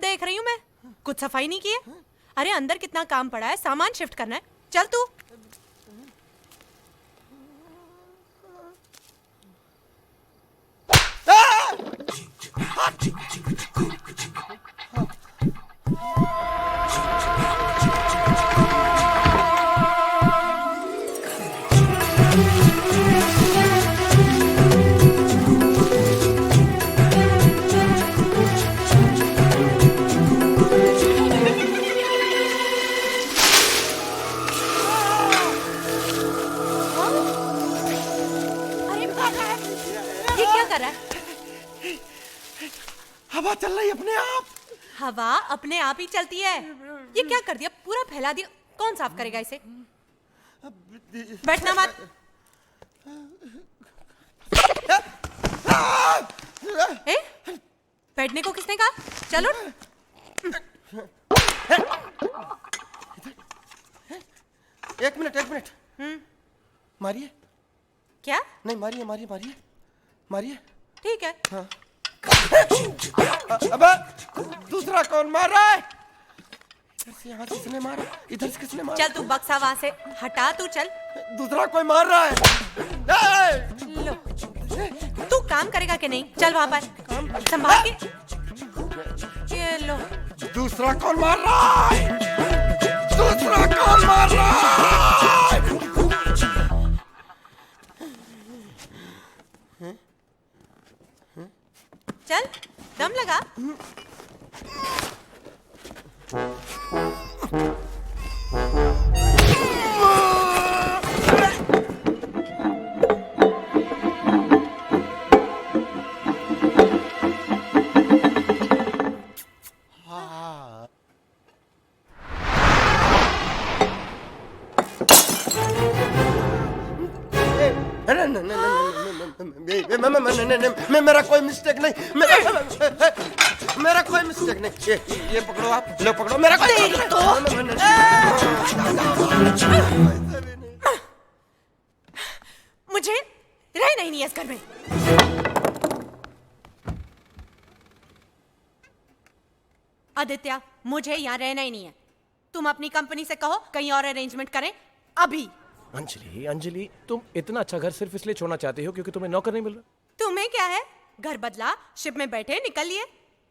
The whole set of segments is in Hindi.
देख रही हूँ मैं, कुछ सफाई नहीं की है। अरे अंदर कितना काम पड़ा है, सामान शिफ्ट करना है। चल तू। ये क्या कर रहा है? हवा चल रही अपने आप। हवा अपने आप ही चलती है। ये क्या कर दिया, पूरा फैला दिया। कौन साफ करेगा इसे? बैठना मत। ए? बैठने को किसने कहा? चलो। एक मिनट। मारिए। क्या? नहीं मारिए। मारिए। ठीक है। हाँ। अबे दूसरा कौन मार रहा है? इधर से यहाँ किसने मारा? इधर से किसने मारा? चल तू बक्सा वहां से हटा, तू चल। दूसरा कोई मार रहा है। लो, तू काम करेगा कि नहीं? चल वहां पर संभाल के। ये लो। दूसरा कौन मार रहा है? दूसरा कौन मार रहा है? चल दम लगा। मेरा कोई मिस्टेक नहीं। मेरा कोई मिस्टेक नहीं। ये पकड़ो आप। लो पकड़ो। मेरा कोई मुझे रहना ही नहीं है इस घर में। आदित्य, मुझे यहाँ रहना ही नहीं है। तुम अपनी कंपनी से कहो कहीं और अरेंजमेंट करें अभी। अंजलि, तुम इतना अच्छा घर सिर्फ इसलिए छोड़ना चाहती हो क्योंकि तुम्हें नौकर नहीं मिल रहा? तुम्हें क्या है, घर बदला, शिप में बैठे निकल लिए।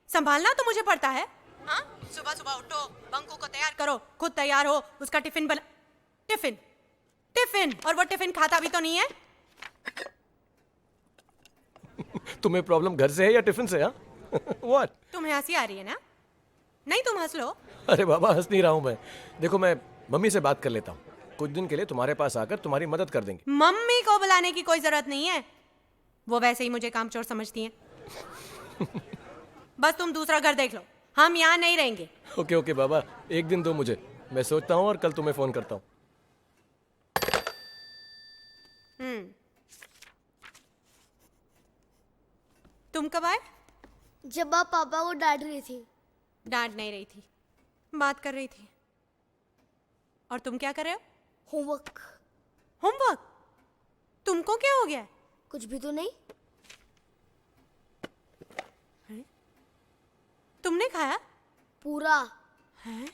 संभालना तो मुझे पड़ता है। हाँ, सुबह सुबह उठो, बंकू को तैयार करो, खुद तैयार हो, उसका टिफिन बना। टिफिन और वो टिफिन खाता भी तो नहीं है। तुम्हें प्रॉब्लम घर से है या टिफिन से? व्हाट? तुम्हें हंसी आ रही है ना? नहीं, तुम हंस लो। अरे बाबा, हंस नहीं रहा हूं मैं। देखो, मैं मम्मी से बात कर लेता हूँ। कुछ दिन के लिए तुम्हारे पास आकर तुम्हारी मदद कर देंगे। मम्मी को बुलाने की कोई जरूरत नहीं है, वो वैसे ही मुझे कामचोर समझती हैं। बस तुम दूसरा घर देख लो, हम यहाँ नहीं रहेंगे। ओके बाबा, एक दिन दो मुझे, मैं सोचता हूँ और कल तुम्हें फोन करता हूँ। तुम कब आए? जब आप पापा को डांट रही थी। डांट नहीं रही थी, बात कर रही थी। और तुम क्या कर रहे हो? होमवर्क? तुमको क्या हो गया? कुछ भी तो नहीं। तुमने खाया? पूरा। हैं?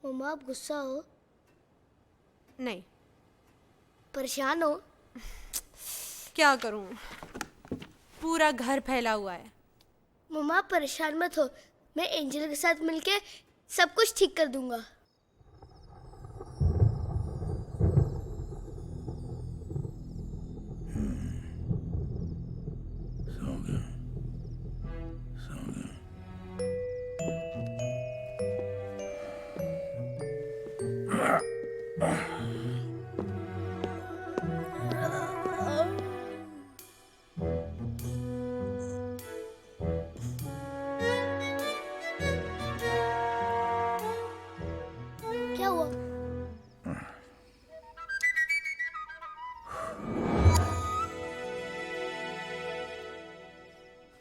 मम्मा, आप गुस्सा हो? नहीं। परेशान हो? क्या करूं, पूरा घर फैला हुआ है। मम्मा परेशान मत हो, मैं एंजल के साथ मिलके सब कुछ ठीक कर दूंगा। क्या हुआ?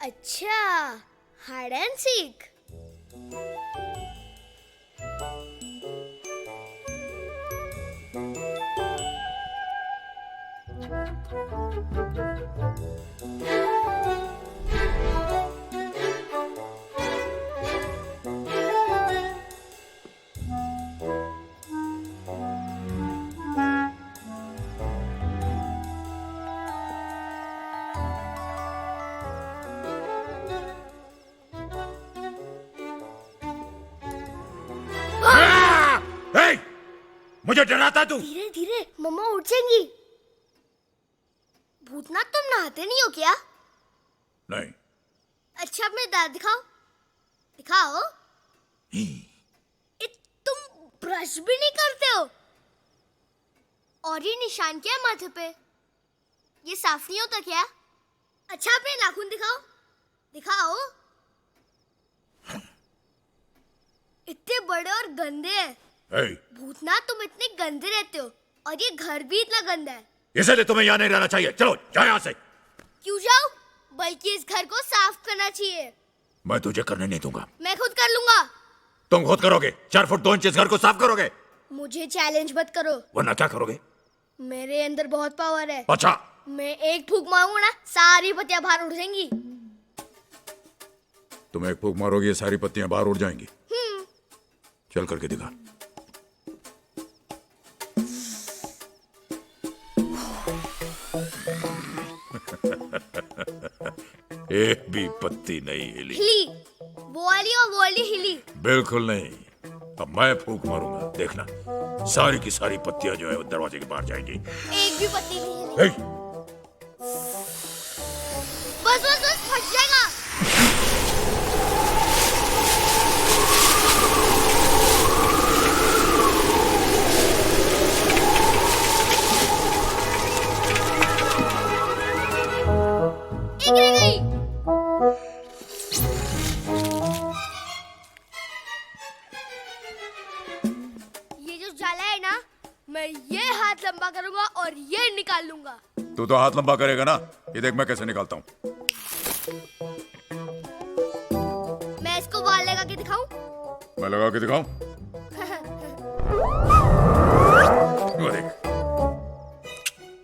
अच्छा, हाइड एंड सीक। मुझे डराता तू। धीरे धीरे, मम्मा उठ जाएंगी। भूतनाथ, तुम नहाते नहीं हो क्या? नहीं। अच्छा, अपने दांत दिखाओ। दिखाओ। तुम ब्रश भी नहीं करते हो। और ये निशान क्या है माथे पे? ये साफ नहीं होता क्या? अच्छा, अपने नाखून दिखाओ। दिखाओ। इतने बड़े और गंदे हैं। भूतनाथ, तुम इतने गंदे रहते हो और ये घर भी इतना गंदा है। इसलिए तुम्हें यहाँ नहीं रहना चाहिए। चलो जाओ यहाँ से। क्यों जाओ? बल्कि इस घर को साफ करना चाहिए। मैं तुझे करने नहीं दूंगा। मैं खुद कर लूंगा। तुम खुद करोगे? 4 फुट 2 इंच इस घर को साफ करोगे? मुझे चैलेंज मत करो। वरना क्या करोगे? मेरे अंदर बहुत पावर है। अच्छा। मैं एक फूंक मारूंगा ना, सारी पत्तियां बाहर उड़ जाएंगी। तुम एक फूंक मारोगे, सारी पत्तियां बाहर उड़ जाएंगी। चल करके दिखा। एक भी पत्ती नहीं हिली। हिली, वो वाली और वो वाली हिली। बिल्कुल नहीं। अब मैं फूंक मारूंगा, देखना सारी की सारी पत्तियां जो है वो दरवाजे के बाहर जाएंगी। एक भी पत्ती नहीं हिली। बस बस बस, फट जाएगा। एक रह गई। ये जो जाला है ना, मैं ये हाथ लंबा करूंगा और ये निकाल लूंगा। तू तो हाथ लंबा करेगा ना। ये देख मैं कैसे निकालता हूँ। मैं इसको बाहर लगा के दिखाऊं? मैं लगा के दिखाऊं? वो देख।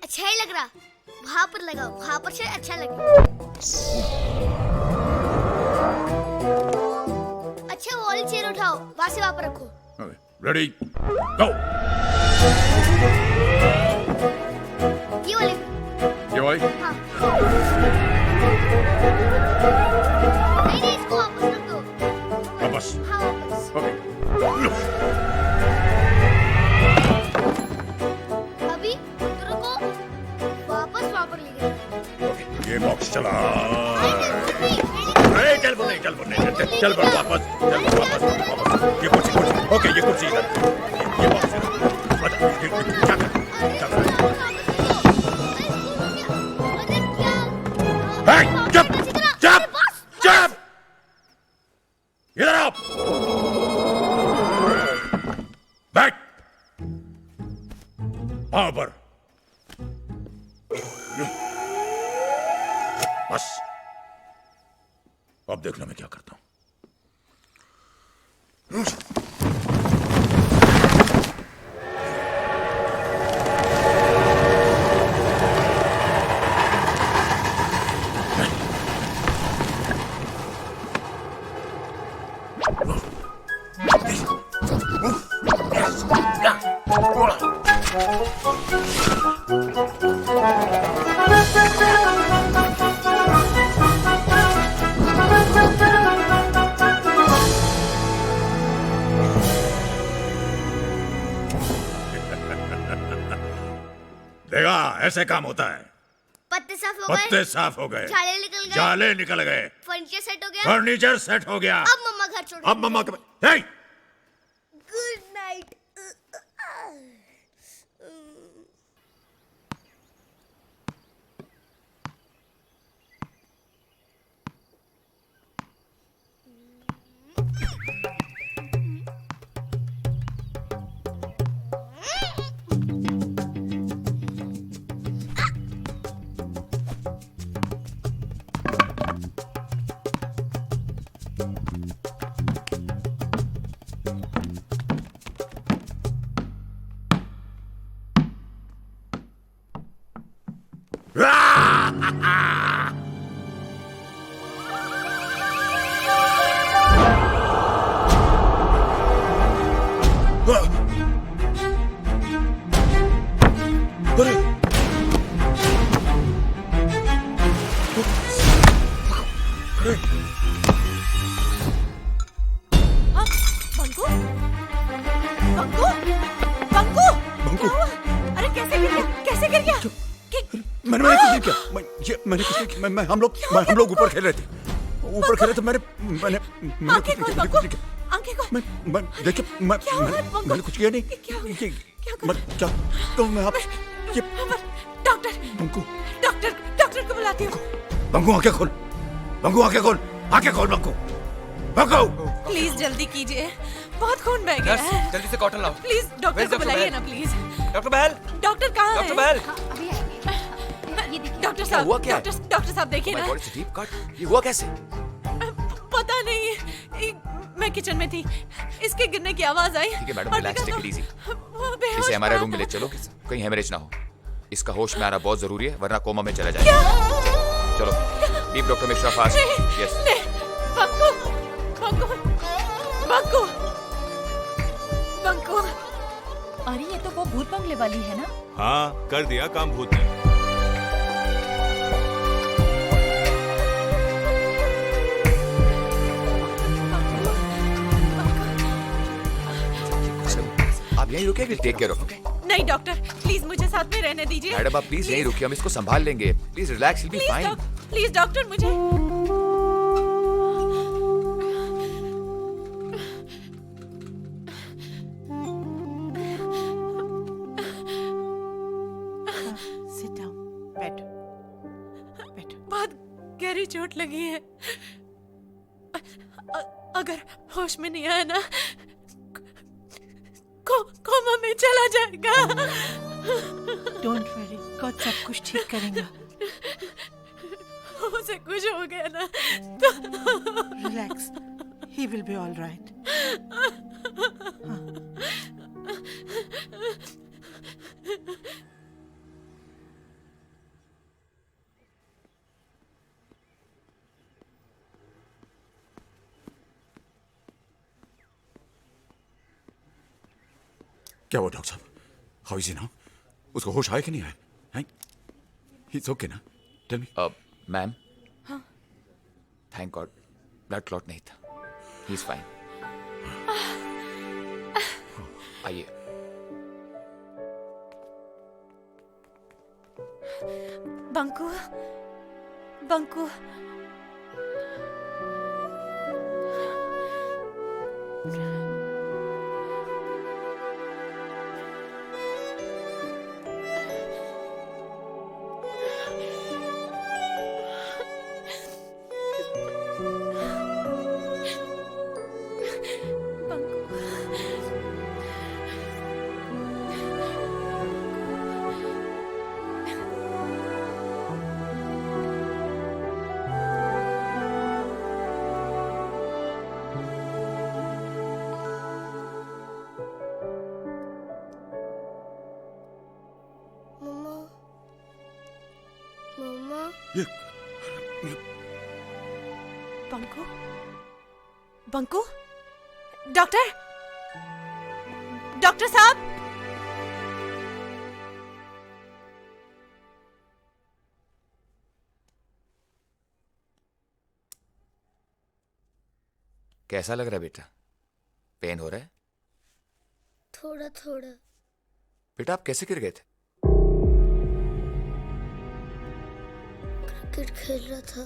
अच्छा ही लग रहा। वहां पर लगाओ, वहां पर से अच्छा लगे। अच्छा, वो वाली चेयर उठाओ, वहां से वहां पर रखो। रेडी गो। ये वाली। ये वाली? हाँ। नहीं नहीं, इसको वापस रख दो। वापस? हाँ, वापस। ओके। अभी दोनों को वापस वहां पर ले गए। ओके, ये बॉक्स चला। नहीं, अरे चल बोल नहीं, चल बोल नहीं, चल बोल वापस, चल वापस। ये कुर्सी, ओके, ये कुर्सी इधर, ये बॉक्स क्या कर? चुप चुप चुप, इधर आओ, बैठ वहां पर। बस अब देखना मैं क्या करता हूं। देखा, ऐसे काम होता है। पत्ते साफ हो गए। पत्ते साफ हो गए, जाले निकल गए। जाले निकल गए, फर्नीचर सेट हो गया। फर्नीचर सेट हो गया। अब मम्मा घर छोड़। अब मम्मा हे! Good night. हाँ, बंकू, बंकू, बंकू। मैंने कुछ नहीं किया। मैंने कुछ नहीं किया। हम लोग ऊपर खेल रहे थे। मैंने आंखें खोल बंकू, आंखें खोल। देखिए मैंने कुछ किया नहीं। क्या तो मैं आप ये डॉक्टर बंकू डॉक्टर को बुलाती हूँ। बंकू आंखें खोल बंकू। प्लीज जल्दी कीजिए, बहुत खून बह गया है। जल्दी से कॉटन लाओ। प्लीज डॉक्टर को बुलाइए ना प्लीज। डॉक्टर बहल, डॉक्टर कहाँ है? डॉक्टर बहल। डॉक्टर साहब, हुआ क्या है? डॉक्टर साहब देखिए ना। ये हुआ कैसे? पता नहीं, मैं किचन में थी, इसके गिरने की आवाज आई। ठीक है मैडम, और रिलैक्स, देखा टेक इट इजी। तो वो बेहोश इसे हमारे पड़ा रूम में ले था। चलो, कहीं हेमरेज ना हो। इसका होश में आना बहुत जरूरी है, वरना कोमा में चला जाएगा। चलो, deep doctor Mishra fast. Yes. बंकू बंकू बंकू बंकू। अरे ये तो वो भूत बंगले वाली है ना। हाँ, कर दिया काम भूत ने। आप यहीं रुके, विल टेक केयर ऑफ। नहीं डॉक्टर, प्लीज मुझे साथ में रहने दीजिए। मैडम आप प्लीज यहीं रुकिए, हम इसको संभाल लेंगे। Please relax, will be fine. Please doctor मुझे। सिट डाउन, बैठो। बहुत गहरी चोट लगी है। अगर होश में नहीं आया ना, कोमा में चला जाएगा। डोंट वरी, गॉड सब कुछ ठीक करेगा। उसे कुछ हो गया ना relax, he will be all right. क्या हुआ डॉक्टर साहब? How is he now? उसको होश आया कि नहीं आया? हैं? He's okay ना? Tell me. Ma'am, thank God blood clot नहीं था। He is fine. आइए। बंकू बंकू मम्मा मम्मा ये बंकू बंकू डॉक्टर डॉक्टर साहब। कैसा लग रहा है बेटा? पेन हो रहा है? थोड़ा थोड़ा। बेटा आप कैसे गिर गए थे? क्रिकेट खेल रहा था,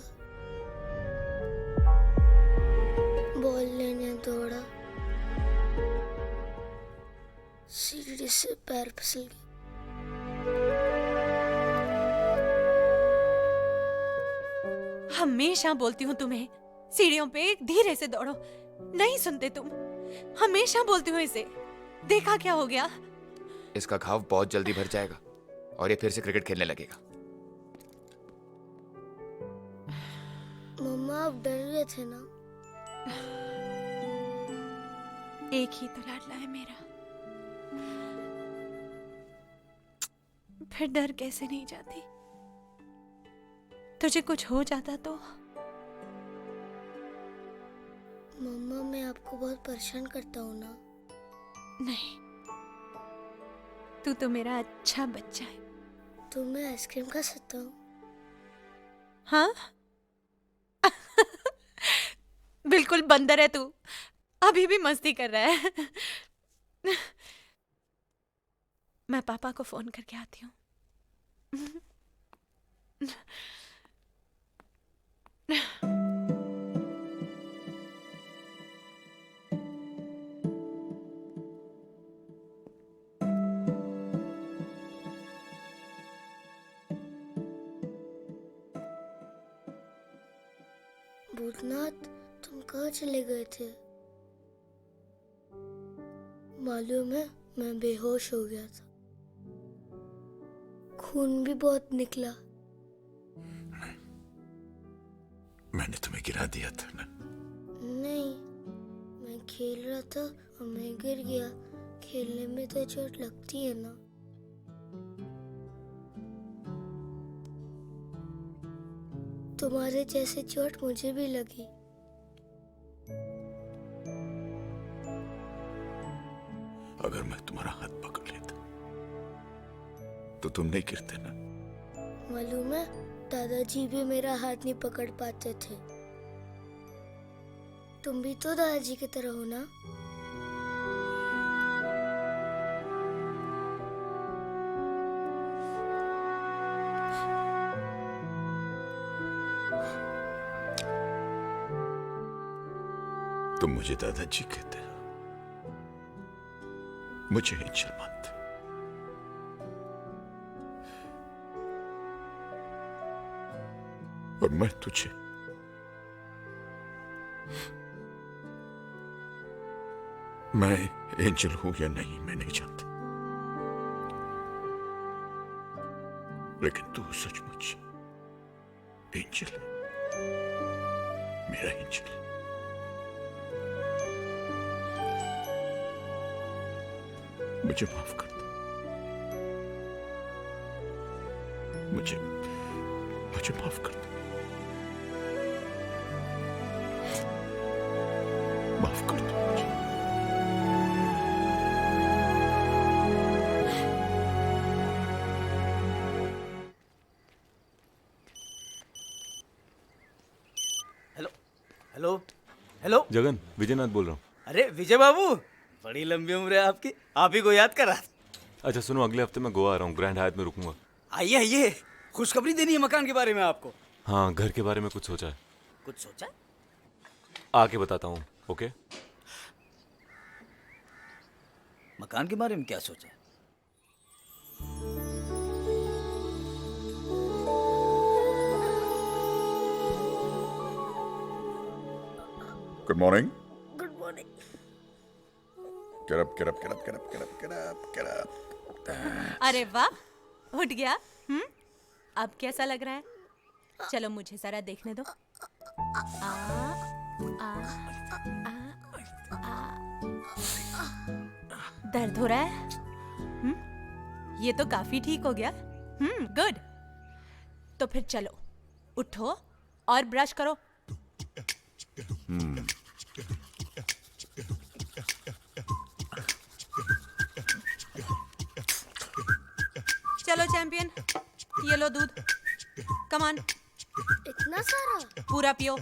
बॉल लेने दौड़ा, सीढ़ी से पैर फिसल गया। हमेशा बोलती हूँ तुम्हें, सीढ़ियों पे धीरे से दौड़ो, नहीं सुनते तुम। हमेशा बोलती हूँ इसे, देखा क्या हो गया? इसका घाव बहुत जल्दी भर जाएगा और ये फिर से क्रिकेट खेलने लगेगा। मम्मा आप डर गए थे ना? एक ही तो लाडला है मेरा, फिर डर कैसे नहीं जाती? तुझे कुछ हो जाता तो? मम्मा मैं आपको बहुत परेशान करता हूँ ना? नहीं, तू तो मेरा अच्छा बच्चा है। तो मैं आइसक्रीम खा सकता हूँ? हाँ बिल्कुल बंदर है तू, अभी भी मस्ती कर रहा है। मैं पापा को फोन करके आती हूँ। भूतनाथ, तुम कहाँ चले गए थे? मालूम है, मैं बेहोश हो गया था। खून भी बहुत निकला। मैंने तुम्हें गिरा दिया था ना। नहीं, मैं खेल रहा था और मैं गिर गया। खेलने में तो चोट लगती है ना। तुम्हारे जैसे चोट मुझे भी लगी। अगर मैं तुम्हारा हाथ पकड़ लेता तो तुम नहीं गिरते ना। मालूम है, दादाजी भी मेरा हाथ नहीं पकड़ पाते थे। तुम भी तो दादाजी की तरह हो ना। तुम मुझे दादाजी कहते हो, मुझे एंजल मानते। और मैं तुझे मैं एंजल हूं या नहीं मैं नहीं जानता, लेकिन तू सचमुच एंजल है, मेरा एंजल। मुझे माफ कर दो, मुझे माफ कर दो, माफ कर दो मुझे। Hello hello hello. Jagan, Vijaynath बोल रहा हूँ। अरे विजय बाबू, बड़ी लंबी उम्र है आपकी, आप ही को याद करा। अच्छा सुनो, अगले हफ्ते मैं गोवा आ रहा हूँ, ग्रैंड हायत में रुकूंगा। आइए आइए, खुशखबरी देनी है मकान के बारे में आपको। हाँ, घर के बारे में कुछ सोचा है, कुछ सोचा? आके बताता हूँ। ओके? मकान के बारे में क्या सोचा? Good morning. Good morning. Get up, get up, get up, get up, get up, get up, get up. अरे वाह, उठ गया। अब कैसा लग रहा है? चलो मुझे जरा देखने दो। आ, आ, आ, आ। दर्द हो रहा है? ये तो काफी ठीक हो गया। गुड। तो फिर चलो, उठो और ब्रश करो। चलो चैंपियन, ये लो दूध। कम ऑन, इतना सारा? पूरा पियो।